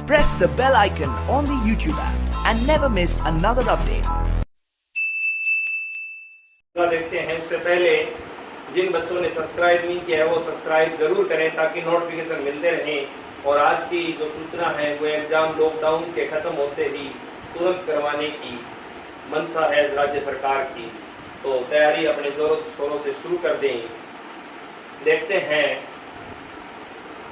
press the bell icon on the YouTube app and never miss another update. देखते हैं उससे पहले जिन बच्चों ने सब्सक्राइब नहीं किया है वो सब्सक्राइब जरूर करें ताकि नोटिफिकेशन मिलते रहें। और आज की जो सूचना है वो एग्जाम लॉकडाउन के खत्म होते ही तुरंत करवाने की मंशा है राज्य सरकार की, तो तैयारी अपने जोरों शोरों से शुरू कर दें। देखते हैं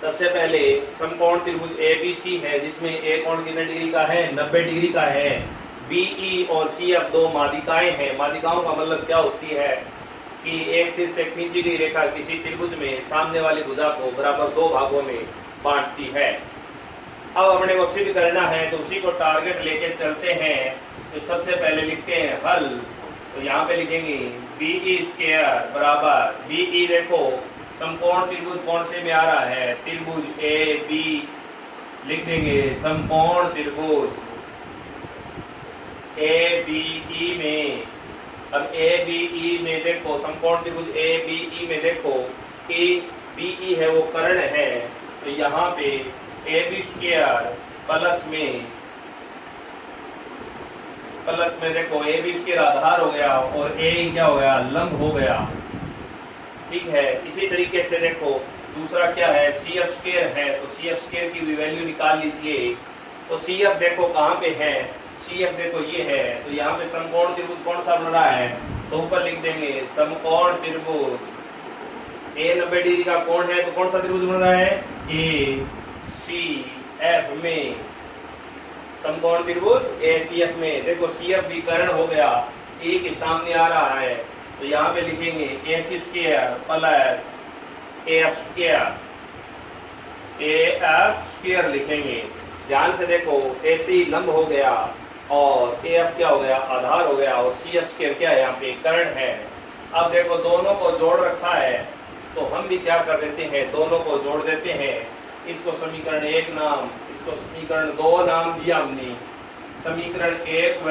सबसे पहले समकोण त्रिभुज ABC है जिसमें ए कोण कितने डिग्री का है, 90 डिग्री का है। BE और CF दो मादिकाएं हैं। मादिकाओं का मतलब क्या होती है कि एक सिर से खींची गई रेखा किसी त्रिभुज में सामने वाली भुजा को बराबर दो भागों में बांटती है। अब अपने को सिद्ध करना है तो उसी को टारगेट लेके चलते हैं। तो सबसे पहले लिखते हैं हल, तो यहाँ पे लिखेंगे BE² बराबर BE देखो समकोण त्रिभुज कौन से में आ रहा है, त्रिभुज AB लिख देंगे समकोण त्रिभुज ABE में। अब ABE में देखो समकोण त्रिभुज ABE में देखो BE है वो कर्ण है, तो यहाँ पे AB² प्लस में देखो AB² आधार हो गया और A क्या हो गया, लंब हो गया। ठीक है, इसी तरीके से देखो दूसरा क्या है, CF² है, तो CF² की भी वैल्यू निकाल लीजिए। तो CF देखो कहाँ पे है, CF देखो ये है, तो यहाँ पे समकोण त्रिभुज कौन सा बन रहा है, तो ऊपर लिख देंगे समकोण त्रिभुज A 90 डिग्री का कोण है, तो कौन सा त्रिभुज बन रहा है, ACF में समकोण त्रिभुज ACF में। देखो CF भी कर्ण हो गया, A के सामने आ रहा है, तो यहाँ पे लिखेंगे AC² प्लस AF² लिखेंगे। ध्यान से देखो AC लंब हो गया और AF क्या हो गया, आधार हो गया, और CF² क्या है, यहाँ पे कर्ण है। अब देखो दोनों को जोड़ रखा है, तो हम भी क्या कर देते हैं, दोनों को जोड़ देते हैं। इसको समीकरण 1 नाम, इसको समीकरण 2 नाम दिया हमने। समीकरण 1 व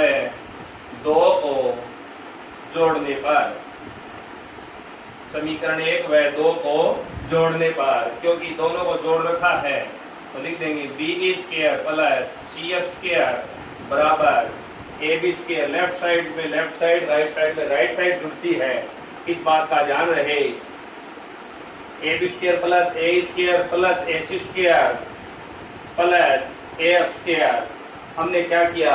2 को जोड़ने पर, समीकरण 1 व 2 को जोड़ने पर, क्योंकि दोनों को जोड़ रखा है, तो लिख देंगे BE² प्लस CF² बराबर AB²। लेफ्ट साइड में लेफ्ट साइड, राइट साइड में राइट साइड जुड़ती है, इस बात का ध्यान रहे। AB² plus AE² plus AC² plus AF²। हमने क्या किया,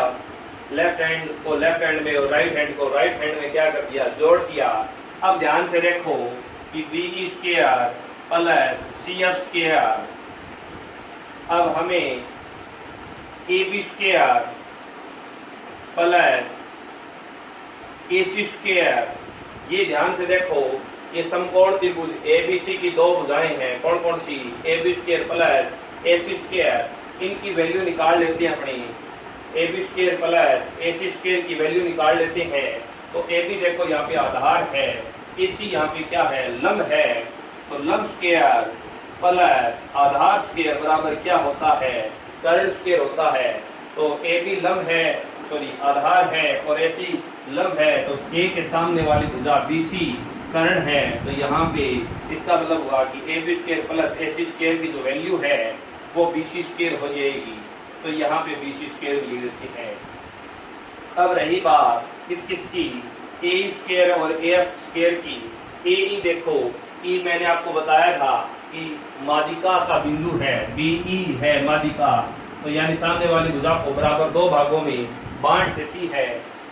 लेफ्ट हैंड को लेफ्ट हैंड में और राइट हैंड को राइट हैंड में क्या कर दिया, जोड़ दिया। अब ध्यान से देखो कि BE² प्लस CF², अब हमें AB² प्लस AC², ये ध्यान से देखो ये समकोण त्रिभुज ABC की दो भुजाएं हैं, कौन कौन सी, AB² प्लस AC²। इनकी वैल्यू निकाल लेते हैं अपनी, AB² प्लस AC² की वैल्यू निकाल लेते हैं। तो AB देखो यहाँ पे आधार है, AC यहाँ पे क्या है, लंब है, तो लंब स्क्वायर प्लस आधार स्क्वायर बराबर क्या होता है, कर्ण स्क्वायर होता है। तो AB लंब है, सॉरी आधार है, और AC लंब है, तो A के सामने वाली भुजा BC कर्ण है, तो यहाँ पे इसका मतलब हुआ कि AB² प्लस AC² की जो वैल्यू है वो BC² हो जाएगी, तो यहाँ पे BC² लिख देते हैं। अब रही बात किसकी, AE² और AF² की। AE देखो, E मैंने आपको बताया था कि मादिका का बिंदु है, BE है मादिका, तो यानी सामने वाली भुजा को बराबर दो भागों में बांट देती है।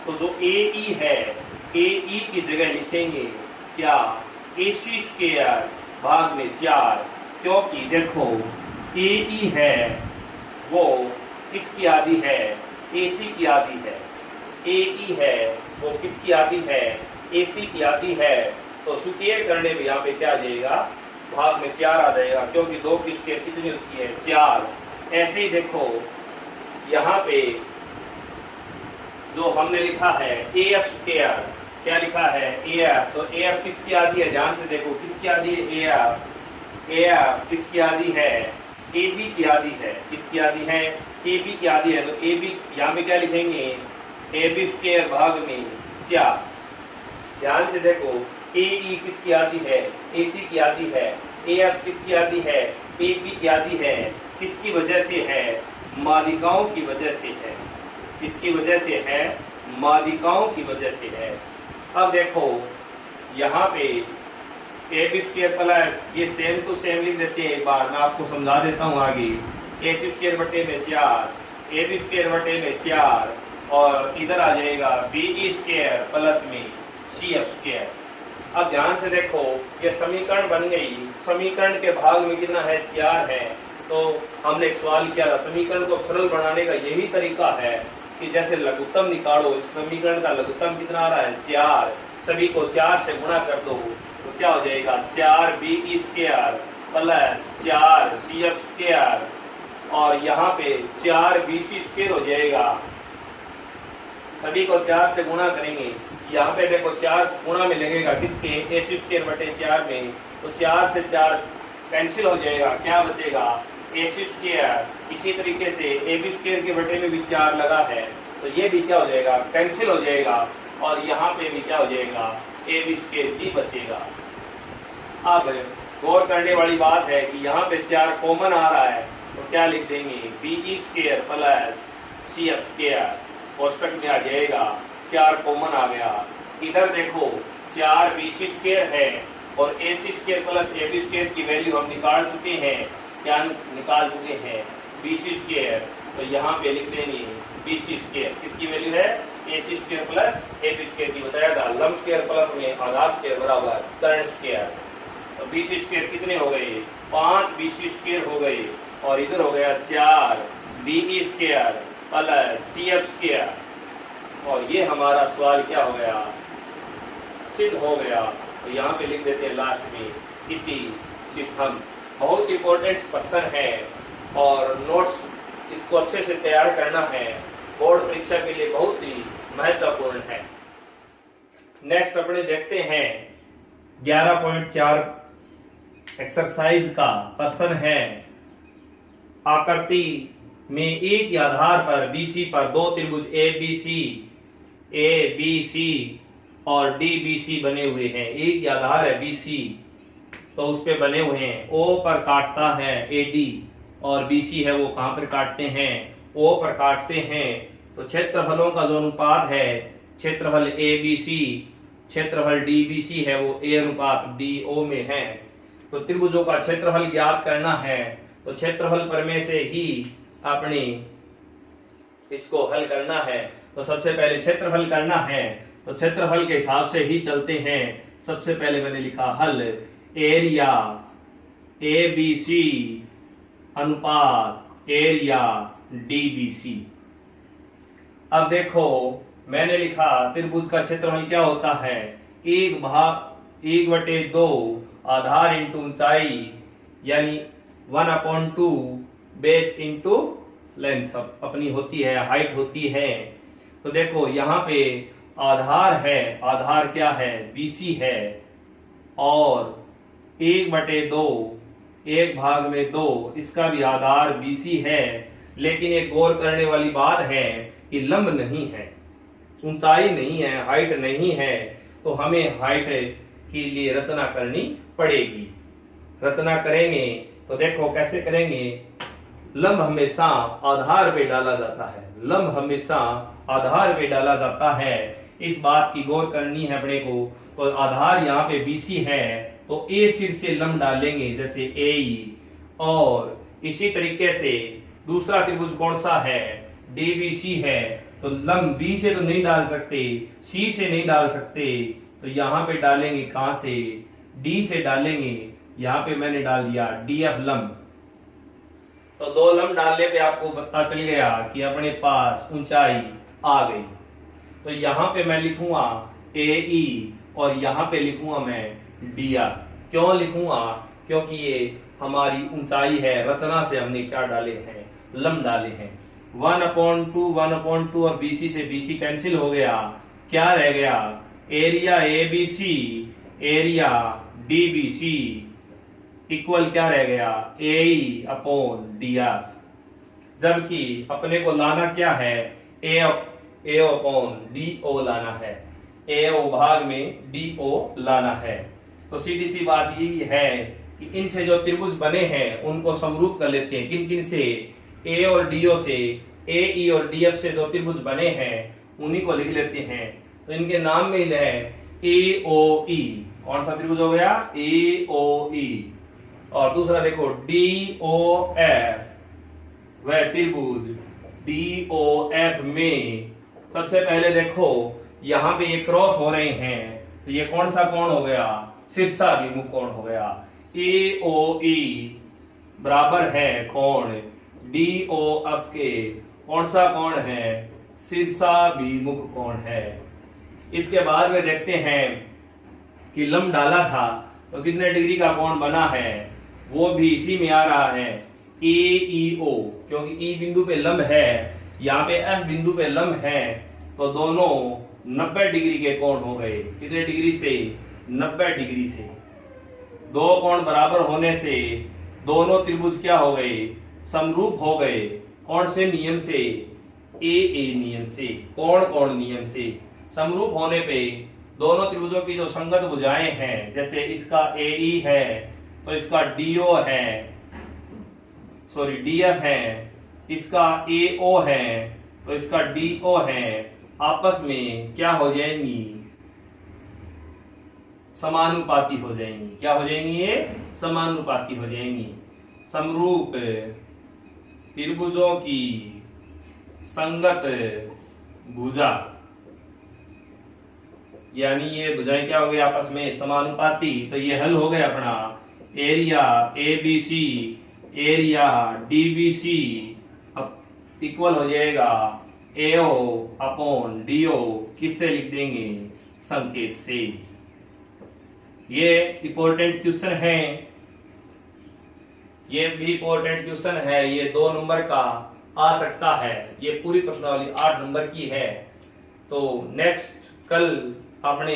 तो जो AE है, AE की जगह लिखेंगे क्या, AC² भाग में 4, क्योंकि देखो AE है वो किसकी आधी है, AC की आधी है। AE है वो किसकी आधी है, AC की आधी है, तो सुकेर करने में यहाँ पे क्या आ जाएगा, भाग में 4 आ जाएगा, क्योंकि 2 की स्क्वायर कितनी होती है, 4। ऐसे ही देखो यहाँ पे जो हमने लिखा है AF², क्या लिखा है, AF, तो AF किसकी आधी है, ध्यान से देखो किसकी आधी है, AF किसकी आधी है, AB की आधी है, किसकी आधी है, AB की आधी है, तो AB यहाँ पे क्या लिखेंगे, AB² भाग में 4। ध्यान से देखो AE किसकी आधी है, AC की आधी है, AF किसकी आधी है, AB की आधी है, किसकी वजह से है, माध्यिकाओं की वजह से है। किसकी वजह से है? माध्यिकाओं की वजह से है। अब देखो यहाँ पे ए बी स्क्वायर प्लस, ये सेम टू सेम लिख देते हैं, एक बार मैं आपको समझा देता हूँ आगे। ए सी स्क्वायर बटे में 4, ए बी स्क्वायर बटे में 4, और इधर आ जाएगा बी ई स्क्वायर प्लस में सी एफ स्क्वायर। अब ध्यान से देखो, ये समीकरण बन गई। समीकरण के भाग में कितना है? 4 है। तो हमने एक सवाल किया था, समीकरण को सरल बनाने का यही तरीका है कि जैसे लघुत्तम निकालो। इस समीकरण का लघुत्तम कितना आ रहा है? 4। सभी को 4 से गुणा कर दो तो क्या हो जाएगा? 4 B E square plus 4 C F square, और यहाँ पे 4 बी सी स्क्वायर हो जाएगा। सभी को 4 से गुणा करेंगे। यहाँ पे देखो 4 गुणा में लगेगा किसके? ए सी स्क्वायर बटे 4 में, तो 4 से 4 कैंसिल हो जाएगा। क्या बचेगा? ए सी स्क्वायर। इसी तरीके से ए बी स्क्वायर के बटे में भी 4 लगा है, तो ये भी क्या हो जाएगा? कैंसिल हो जाएगा। और यहाँ पे भी क्या हो जाएगा? ए बी स्क्वायर भी बचेगा। अब गौर करने वाली बात है कि यहाँ पे 4 कॉमन आ रहा है, तो क्या लिख देंगे? B E square plus C F square, कोष्टक में आ जाएगा। 4 कॉमन आ गया। इधर देखो 4 बी सी स्क्वायर है और A C square plus A B square की वैल्यू हम निकाल चुके हैं। क्या निकाल चुके हैं? B C square. तो यहाँ पे लिख देंगे बी सी स्क्वायर। किसकी वैल्यू है? A C square plus A B square की। बताया था लंब स्क्वायर प्लस में आधार स्क्वायर बराबर कर्ण स्क्वायर। तो बी सी स्क्वायर कितने हो गए? 5 बी सी स्क्वायर हो गए, और इधर हो गया 4 B E square plus C F square. और ये हमारा सवाल क्या हो गया? सिद्ध हो गया। तो यहाँ पे लिख देते हैं लास्ट में इति सिद्धम। बहुत इंपॉर्टेंट क्वेश्चन है और नोट्स इसको अच्छे से तैयार करना है, बोर्ड परीक्षा के लिए बहुत ही महत्वपूर्ण है। नेक्स्ट अपने देखते हैं 11.4 एक्सरसाइज का प्रश्न है। आकृति में एक ही आधार पर BC पर दो त्रिभुज ABC और DBC बने हुए हैं। एक ही आधार है BC, तो उस पे बने हुए हैं। O पर काटता है AD, और BC है वो कहाँ पर काटते हैं? O पर काटते हैं। तो क्षेत्रफलों का जो अनुपात है, क्षेत्रफल ABC क्षेत्रफल DBC है वो A अनुपात DO में है। तो त्रिभुजों का क्षेत्रफल ज्ञात करना है, तो क्षेत्रफल प्रमेय से ही अपने इसको हल करना है। तो सबसे पहले क्षेत्रफल करना है, तो क्षेत्रफल के हिसाब से ही चलते हैं। सबसे पहले मैंने लिखा हल एरिया ABC अनुपात एरिया DBC। अब देखो मैंने लिखा त्रिभुज का क्षेत्रफल क्या होता है? 1/2 आधार इंटू ऊंचाई, यानी 1/2 बेस इंटू लेंथ अपनी होती है, हाइट होती है। तो देखो यहाँ पे आधार है, आधार क्या है? BC है, और 1/2 1/2 इसका भी आधार BC है। लेकिन एक गौर करने वाली बात है कि लंब नहीं है, ऊंचाई नहीं है, हाइट नहीं है। तो हमें हाइट के लिए रचना करनी पड़ेगी। रचना करेंगे तो देखो कैसे करेंगे। लंब हमेशा आधार पे डाला जाता है, लंब हमेशा आधार पे डाला जाता है। इस बात की गौर करनी है अपने को। तो आधार यहाँ पे BC है, तो A सिर से लंब डालेंगे जैसे AE, और इसी तरीके से दूसरा त्रिभुज कौन सा है? DBC है, तो लंब B से तो नहीं डाल सकते, C से नहीं डाल सकते, तो यहाँ पे डालेंगे कहां से? D से डालेंगे। यहाँ पे मैंने डाल दिया DF लंब। तो 2 लंब डालने पे आपको पता चल गया कि अपने पास ऊंचाई आ गई। तो यहाँ पे मैं लिखूंगा AE और यहाँ पे लिखूंगा मैं DR। क्यों लिखूंगा? क्योंकि ये हमारी ऊंचाई है। रचना से हमने क्या डाले हैं? लंब डाले हैं। 1/2 और BC से BC कैंसिल हो गया। क्या रह गया? Area ABC area DBC equal क्या रह गया? AE/DR। जबकि अपने को लाना क्या है? A/DO लाना है। AO भाग में DO लाना है। तो सीधी सी बात यही है कि इनसे जो त्रिभुज बने हैं उनको समरूप कर लेते हैं। किन किन से? ए और डीओ से, ए ई और डीएफ से जो त्रिभुज बने हैं उन्हीं को लिख लेते हैं। तो इनके नाम में है ए ओ ई। कौन सा त्रिभुज हो गया? ए ओ ई। और दूसरा देखो डी ओ एफ, वह त्रिभुज डी ओ एफ में सबसे पहले देखो यहां पे ये क्रॉस हो रहे हैं, तो ये कौन सा कोण हो गया? शीर्षाभिमुख कोण हो गया। ए ओ ई बराबर है कोण डी ओ एफ के, कौन सा कोण है? शीर्षाभिमुख कोण है। इसके बाद में देखते हैं कि लंब डाला था तो कितने डिग्री का कोण बना है, वो भी इसी में आ रहा है ए ई ओ, क्योंकि ई बिंदु पे लंब है, यहाँ पे एफ बिंदु पे लंब है, तो दोनों 90 डिग्री के कोण हो गए। कितने डिग्री से? 90 डिग्री से। दो कोण बराबर होने से दोनों त्रिभुज क्या हो गए? समरूप हो गए। कौन से नियम से? ए नियम से, कोण कोण नियम से। समरूप होने पे दोनों त्रिभुजों की जो संगत भुजाएं हैं, जैसे इसका ए ई है तो इसका डीओ है, सॉरी डीएफ है, इसका ए ओ है तो इसका डीओ है, आपस में क्या हो जाएंगी? समानुपाती हो जाएंगी। क्या हो जाएंगी? ये समानुपाती हो जाएंगी। समरूप त्रिभुजों की संगत भुजा, यानी ये भुजाएं क्या हो गई? आपस में समानुपाती। तो ये हल हो गया अपना area A B C, area D B C equal हो जाएगा एओ अपॉन डीओ। किससे लिख देंगे? संकेत से। ये इंपॉर्टेंट क्वेश्चन है, ये भी इंपॉर्टेंट क्वेश्चन है, ये 2 नंबर का आ सकता है। ये पूरी प्रश्नावली 8 नंबर की है। तो नेक्स्ट कल अपने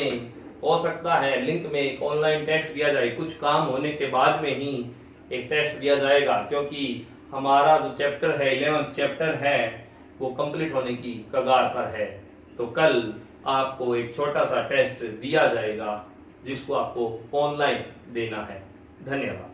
हो सकता है लिंक में एक ऑनलाइन टेस्ट दिया जाए, कुछ काम होने के बाद में ही एक टेस्ट दिया जाएगा, क्योंकि हमारा जो चैप्टर है 11th चैप्टर है वो कंप्लीट होने की कगार पर है। तो कल आपको एक छोटा सा टेस्ट दिया जाएगा जिसको आपको ऑनलाइन देना है। धन्यवाद।